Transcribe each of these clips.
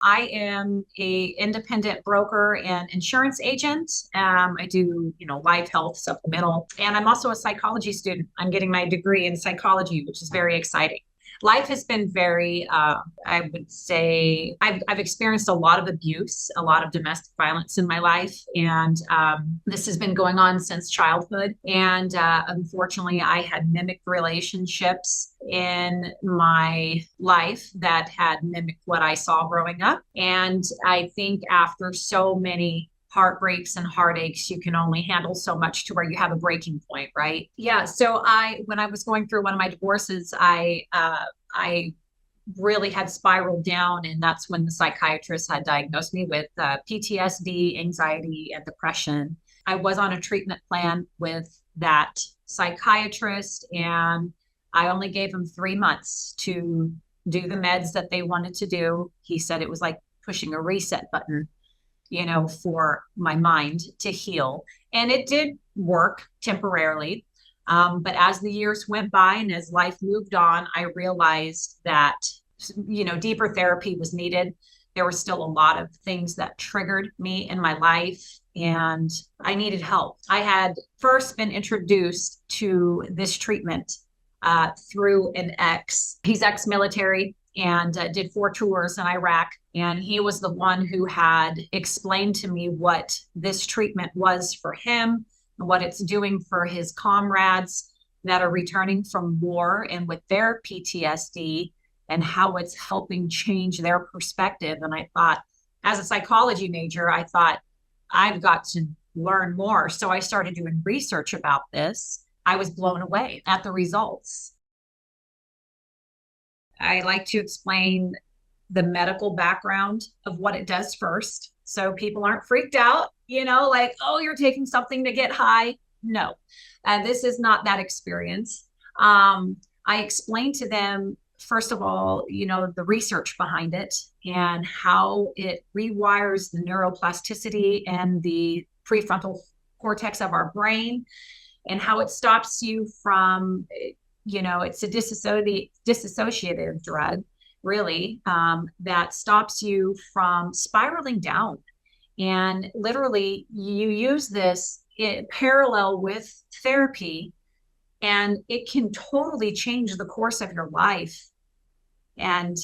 I am a independent broker and insurance agent. I do, life health supplemental, and I'm also a psychology student. I'm getting my degree in psychology, which is very exciting. Life has been very, I would say, I've experienced a lot of abuse, a lot of domestic violence in my life. And this has been going on since childhood. And unfortunately, I had mimicked relationships in my life that had mimicked what I saw growing up. And I think after so many heartbreaks and heartaches, you can only handle so much to where you have a breaking point, right? Yeah. So when I was going through one of my divorces, I really had spiraled down, and that's when the psychiatrist had diagnosed me with PTSD, anxiety, and depression. I was on a treatment plan with that psychiatrist, and I only gave him 3 months to do the meds that they wanted to do. He said it was like pushing a reset button, for my mind to heal. And it did work temporarily. But as the years went by and as life moved on, I realized that, deeper therapy was needed. There were still a lot of things that triggered me in my life, and I needed help. I had first been introduced to this treatment through an ex. He's ex-military and did 4 tours in Iraq. And he was the one who had explained to me what this treatment was for him, and what it's doing for his comrades that are returning from war and with their PTSD, and how it's helping change their perspective. And I thought, as a psychology major, I thought, I've got to learn more. So I started doing research about this. I was blown away at the results. I like to explain the medical background of what it does first, so people aren't freaked out, like, oh, you're taking something to get high. No, this is not that experience. I explained to them, first of all, the research behind it and how it rewires the neuroplasticity and the prefrontal cortex of our brain, and how it stops you from, it's a dissociative drug, really, that stops you from spiraling down. And literally, you use this in parallel with therapy, and it can totally change the course of your life and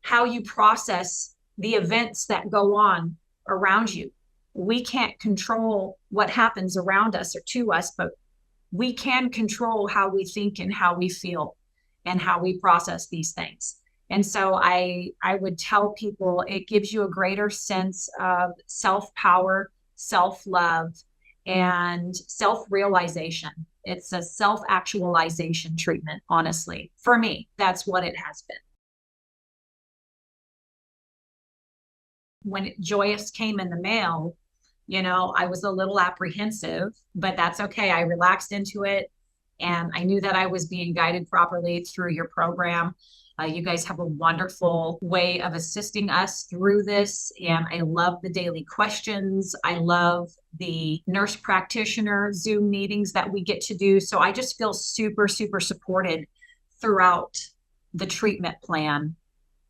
how you process the events that go on around you. We can't control what happens around us or to us, but we can control how we think and how we feel and how we process these things. And so I would tell people it gives you a greater sense of self-power, self-love, and self-realization. It's a self-actualization treatment, honestly. For me, that's what it has been. When Joyous came in the mail, I was a little apprehensive, but that's okay. I relaxed into it, and I knew that I was being guided properly through your program. You guys have a wonderful way of assisting us through this, and I love the daily questions. I love the nurse practitioner Zoom meetings that we get to do. So I just feel super, super supported throughout the treatment plan.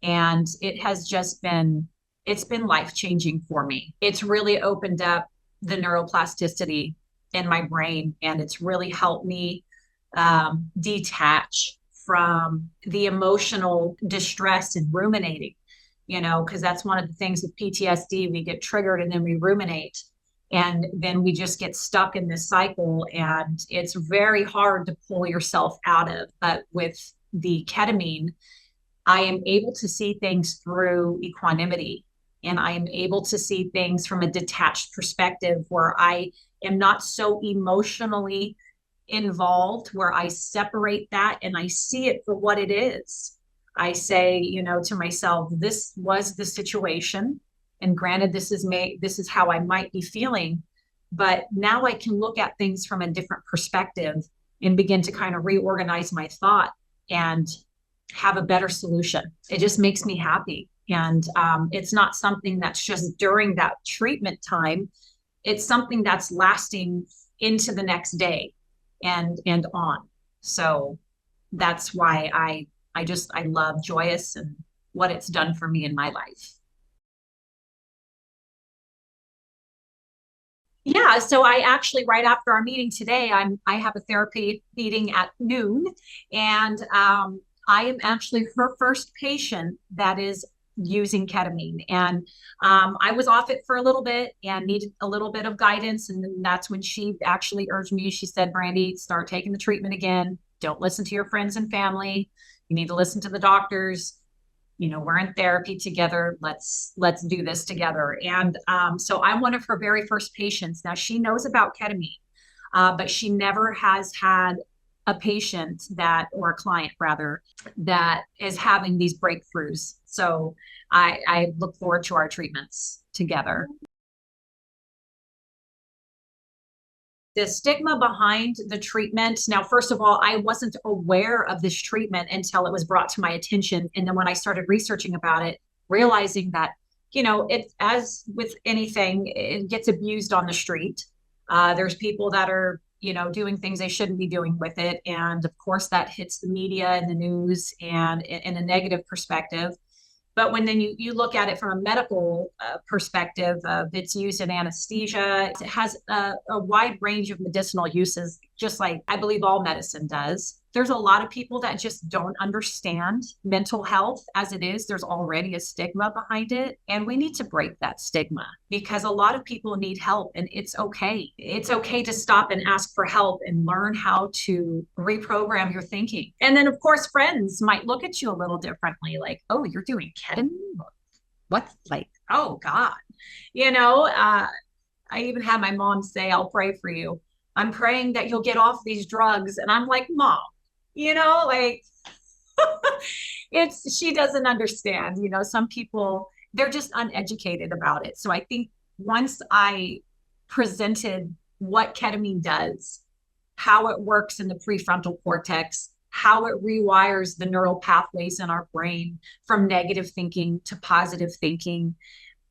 And it's been life-changing for me. It's really opened up the neuroplasticity in my brain, and it's really helped me detach from the emotional distress and ruminating, because that's one of the things with PTSD. We get triggered and then we ruminate, and then we just get stuck in this cycle, and it's very hard to pull yourself out of. But with the ketamine, I am able to see things through equanimity, and I am able to see things from a detached perspective where I am not so emotionally involved, where I separate that and I see it for what it is. I say, to myself, this was the situation. And granted, this is how I might be feeling, but now I can look at things from a different perspective and begin to kind of reorganize my thought and have a better solution. It just makes me happy. And it's not something that's just during that treatment time. It's something that's lasting into the next day and on. So that's why I love Joyous and what it's done for me in my life. Yeah, so I actually right after our meeting today, I have a therapy meeting at noon, and I am actually her first patient that is using ketamine. And I was off it for a little bit and needed a little bit of guidance, and then that's when she actually urged me. She said, "Brandi, start taking the treatment again. Don't listen to your friends and family. You need to listen to the doctors. We're in therapy together. Let's do this together." And so I'm one of her very first patients. Now she knows about ketamine, but she never has had a patient that, or a client rather, that is having these breakthroughs. So I look forward to our treatments together. The stigma behind the treatment. Now, first of all, I wasn't aware of this treatment until it was brought to my attention. And then when I started researching about it, realizing that, it, as with anything, it gets abused on the street. There's people that are, doing things they shouldn't be doing with it. And of course, that hits the media and the news and in a negative perspective. But when then you look at it from a medical perspective, it's used in anesthesia. It has a wide range of medicinal uses, just like I believe all medicine does. There's a lot of people that just don't understand mental health as it is. There's already a stigma behind it. And we need to break that stigma because a lot of people need help and it's okay. It's okay to stop and ask for help and learn how to reprogram your thinking. And then, of course, friends might look at you a little differently like, oh, you're doing ketamine? What? Like, oh, God. I even had my mom say, I'll pray for you. I'm praying that you'll get off these drugs. And I'm like, Mom, like she doesn't understand. Some people, they're just uneducated about it. So I think once I presented what ketamine does, how it works in the prefrontal cortex, how it rewires the neural pathways in our brain from negative thinking to positive thinking.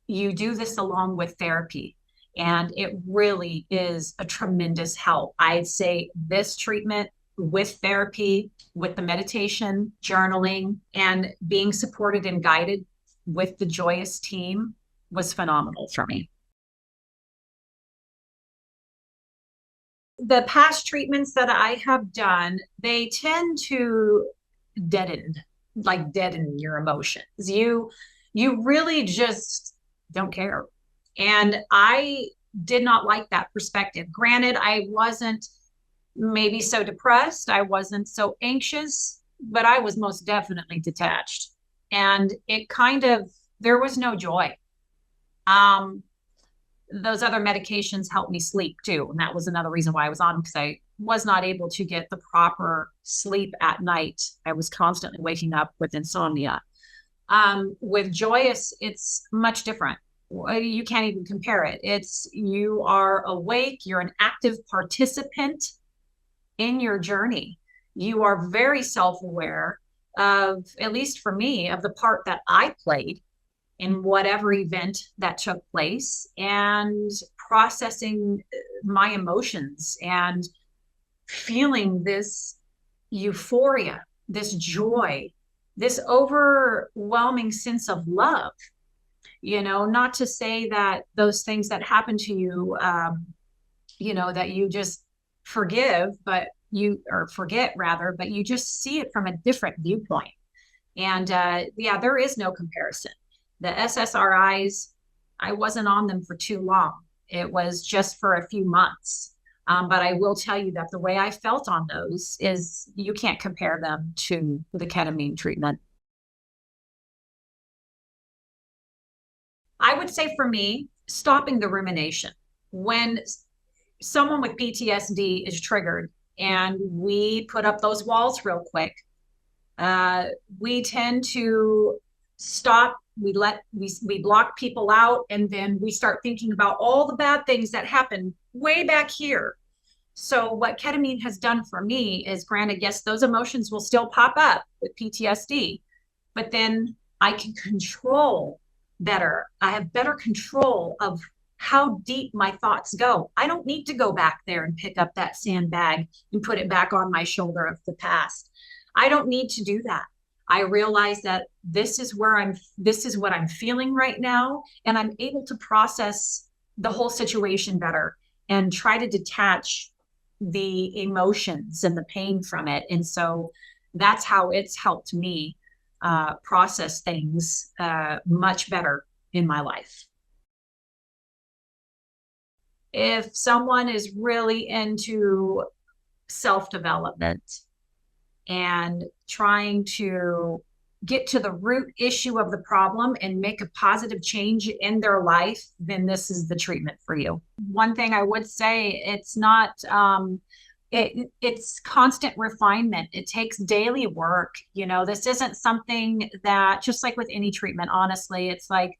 You do this along with therapy, and it really is a tremendous help. I'd say this treatment with therapy, with the meditation, journaling, and being supported and guided with the Joyous team was phenomenal for me. The past treatments that I have done, they tend to deaden, like deaden your emotions. You really just don't care. And I did not like that perspective. Granted, I wasn't maybe so depressed, I wasn't so anxious, but I was most definitely detached. And it kind of, there was no joy. Um, those other medications helped me sleep too. And that was another reason why I was on, because I was not able to get the proper sleep at night. I was constantly waking up with insomnia. With Joyous, it's much different. You can't even compare it. You are awake, you're an active participant in your journey. You are very self-aware of, at least for me, of the part that I played in whatever event that took place and processing my emotions and feeling this euphoria, this joy, this overwhelming sense of love. Not to say that those things that happen to you, that you just forgive, or forget rather, but you just see it from a different viewpoint. And yeah, there is no comparison. The SSRIs, I wasn't on them for too long. It was just for a few months. But I will tell you that the way I felt on those is you can't compare them to the ketamine treatment. I would say for me, stopping the rumination. When someone with PTSD is triggered and we put up those walls real quick, we tend to stop. We block people out, and then we start thinking about all the bad things that happened way back here. So what ketamine has done for me is, granted, yes, those emotions will still pop up with PTSD, but then I can control better. I have better control of how deep my thoughts go. I don't need to go back there and pick up that sandbag and put it back on my shoulder of the past. I don't need to do that. I realize that this is what I'm feeling right now, and I'm able to process the whole situation better. and try to detach the emotions and the pain from it. And so that's how it's helped me process things much better in my life. If someone is really into self-development and trying to get to the root issue of the problem and make a positive change in their life, then this is the treatment for you. One thing I would say, it's not it's constant refinement. It takes daily work. You know, this isn't something that, just like with any treatment, honestly, it's like,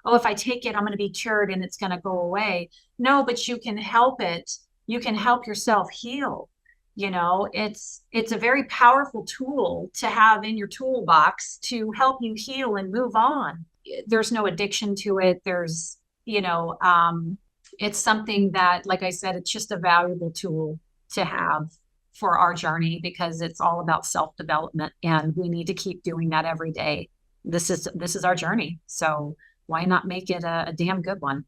oh, if I take it, I'm going to be cured and it's going to go away. No, but you can help it. You can help yourself heal. You know, it's a very powerful tool to have in your toolbox to help you heal and move on. There's no addiction to it. There's, it's something that, like I said, it's just a valuable tool to have for our journey, because it's all about self-development and we need to keep doing that every day. This is our journey. So why not make it a damn good one?